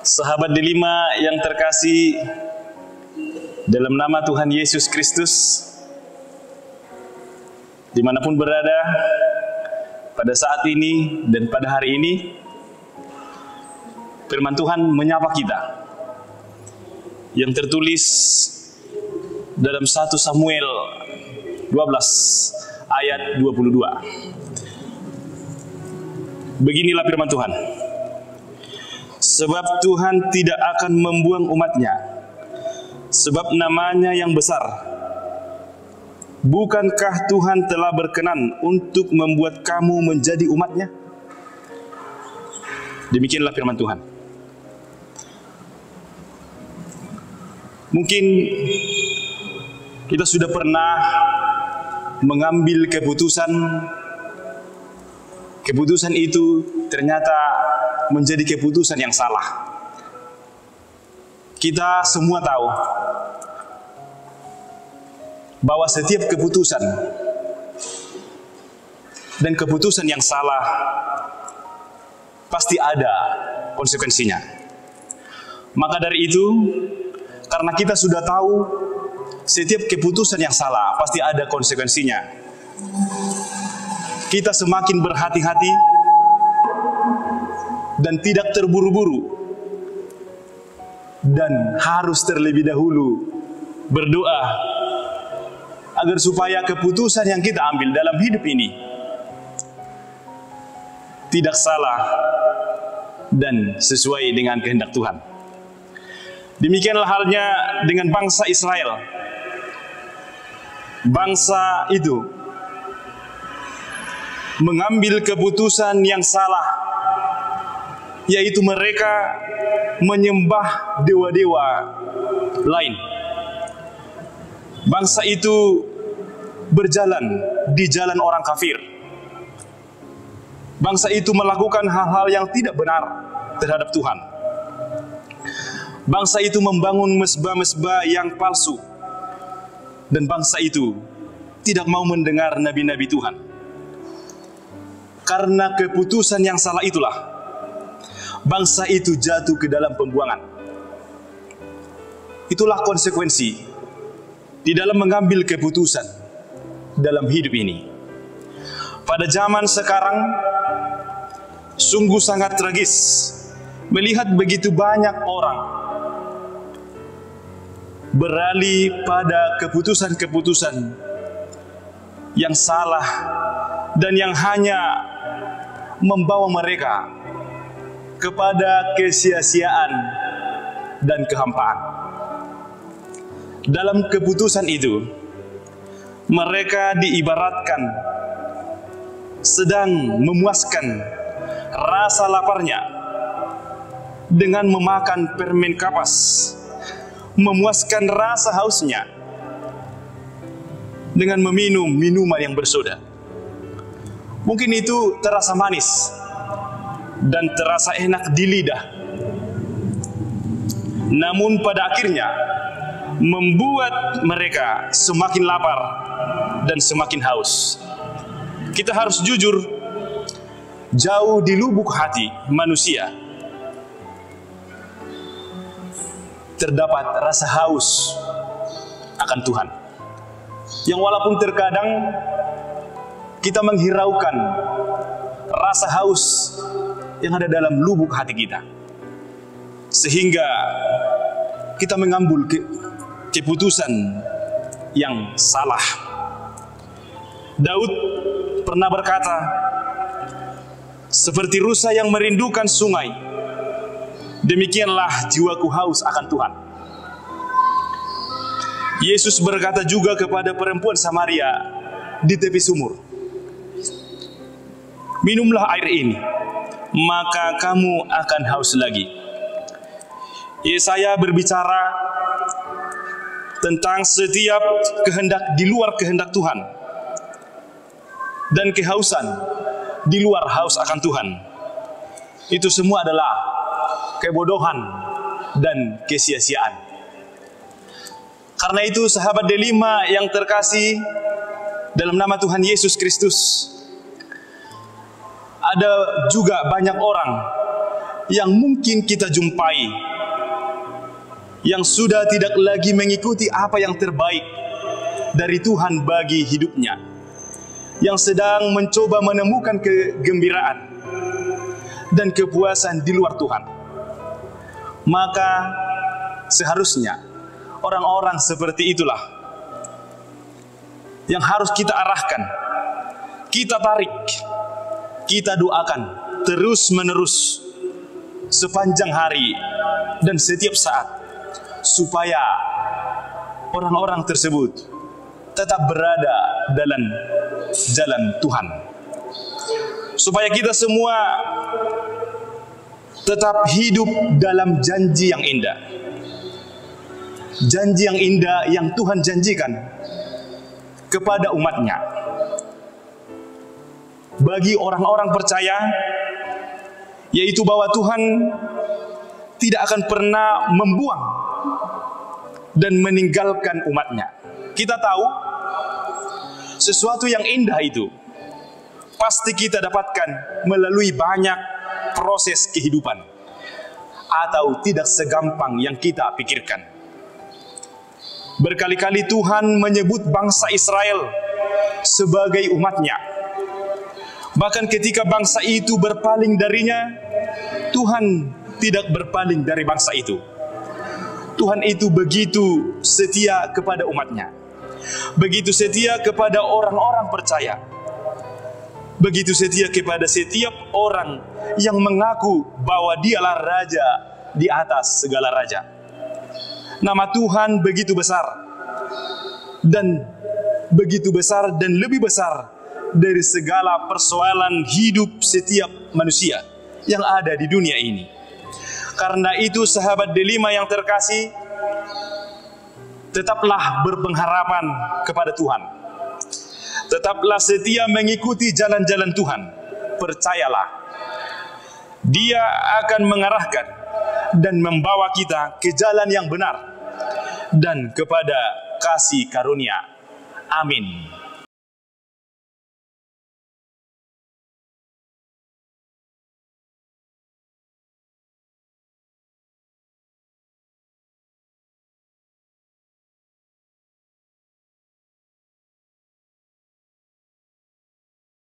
Sahabat delima yang terkasih dalam nama Tuhan Yesus Kristus, dimanapun berada pada saat ini dan pada hari ini, firman Tuhan menyapa kita yang tertulis dalam 1 Samuel 12 ayat 22. Beginilah firman Tuhan. Sebab Tuhan tidak akan membuang umatnya, sebab namanya yang besar. Bukankah Tuhan telah berkenan untuk membuat kamu menjadi umatnya? Demikianlah firman Tuhan. Mungkin kita sudah pernah mengambil keputusan itu ternyata menjadi keputusan yang salah. Kita semua tahu bahwa setiap keputusan dan keputusan yang salah pasti ada konsekuensinya. Maka dari itu, karena kita sudah tahu setiap keputusan yang salah pasti ada konsekuensinya, kita semakin berhati-hati dan tidak terburu-buru, dan harus terlebih dahulu berdoa agar supaya keputusan yang kita ambil dalam hidup ini tidak salah dan sesuai dengan kehendak Tuhan. Demikianlah halnya dengan bangsa Israel. Bangsa itu mengambil keputusan yang salah, yaitu mereka menyembah dewa-dewa lain. Bangsa itu berjalan di jalan orang kafir. Bangsa itu melakukan hal-hal yang tidak benar terhadap Tuhan. Bangsa itu membangun mesbah-mesbah yang palsu. Dan bangsa itu tidak mau mendengar nabi-nabi Tuhan. Karena keputusan yang salah itulah bangsa itu jatuh ke dalam pembuangan. Itulah konsekuensi di dalam mengambil keputusan dalam hidup ini. Pada zaman sekarang sungguh sangat tragis melihat begitu banyak orang beralih pada keputusan-keputusan yang salah dan yang hanya membawa mereka kepada kesia-siaan dan kehampaan. Dalam keputusan itu, mereka diibaratkan sedang memuaskan rasa laparnya dengan memakan permen kapas, memuaskan rasa hausnya dengan meminum minuman yang bersoda. Mungkin itu terasa manis dan terasa enak di lidah, namun pada akhirnya membuat mereka semakin lapar dan semakin haus. Kita harus jujur, jauh di lubuk hati manusia terdapat rasa haus akan Tuhan, yang walaupun terkadang kita menghiraukan rasa haus yang ada dalam lubuk hati kita, sehingga kita mengambil keputusan yang salah. Daud pernah berkata, seperti rusa yang merindukan sungai, demikianlah jiwaku haus akan Tuhan. Yesus berkata juga kepada perempuan Samaria di tepi sumur, minumlah air ini, maka kamu akan haus lagi. Yesaya berbicara tentang setiap kehendak di luar kehendak Tuhan dan kehausan di luar haus akan Tuhan. Itu semua adalah kebodohan dan kesia-siaan. Karena itu sahabat delima yang terkasih dalam nama Tuhan Yesus Kristus, ada juga banyak orang yang mungkin kita jumpai, yang sudah tidak lagi mengikuti apa yang terbaik dari Tuhan bagi hidupnya, yang sedang mencoba menemukan kegembiraan dan kepuasan di luar Tuhan. Maka seharusnya orang-orang seperti itulah yang harus kita arahkan, kita tarik, kita doakan terus-menerus sepanjang hari dan setiap saat, supaya orang-orang tersebut tetap berada dalam jalan Tuhan, supaya kita semua tetap hidup dalam janji yang indah, janji yang indah yang Tuhan janjikan kepada umatnya. Bagi orang-orang percaya, yaitu bahwa Tuhan tidak akan pernah membuang dan meninggalkan umatnya. Kita tahu sesuatu yang indah itu pasti kita dapatkan melalui banyak proses kehidupan, atau tidak segampang yang kita pikirkan. Berkali-kali Tuhan menyebut bangsa Israel sebagai umatnya. Bahkan ketika bangsa itu berpaling darinya, Tuhan tidak berpaling dari bangsa itu. Tuhan itu begitu setia kepada umatnya, begitu setia kepada orang-orang percaya, begitu setia kepada setiap orang yang mengaku bahwa dialah Raja di atas segala raja. Nama Tuhan begitu besar, dan begitu besar dan lebih besar dari segala persoalan hidup setiap manusia yang ada di dunia ini. Karena itu, sahabat Delima yang terkasih, tetaplah berpengharapan kepada Tuhan. Tetaplah setia mengikuti jalan-jalan Tuhan. Percayalah, Dia akan mengarahkan dan membawa kita ke jalan yang benar dan kepada kasih karunia. Amin.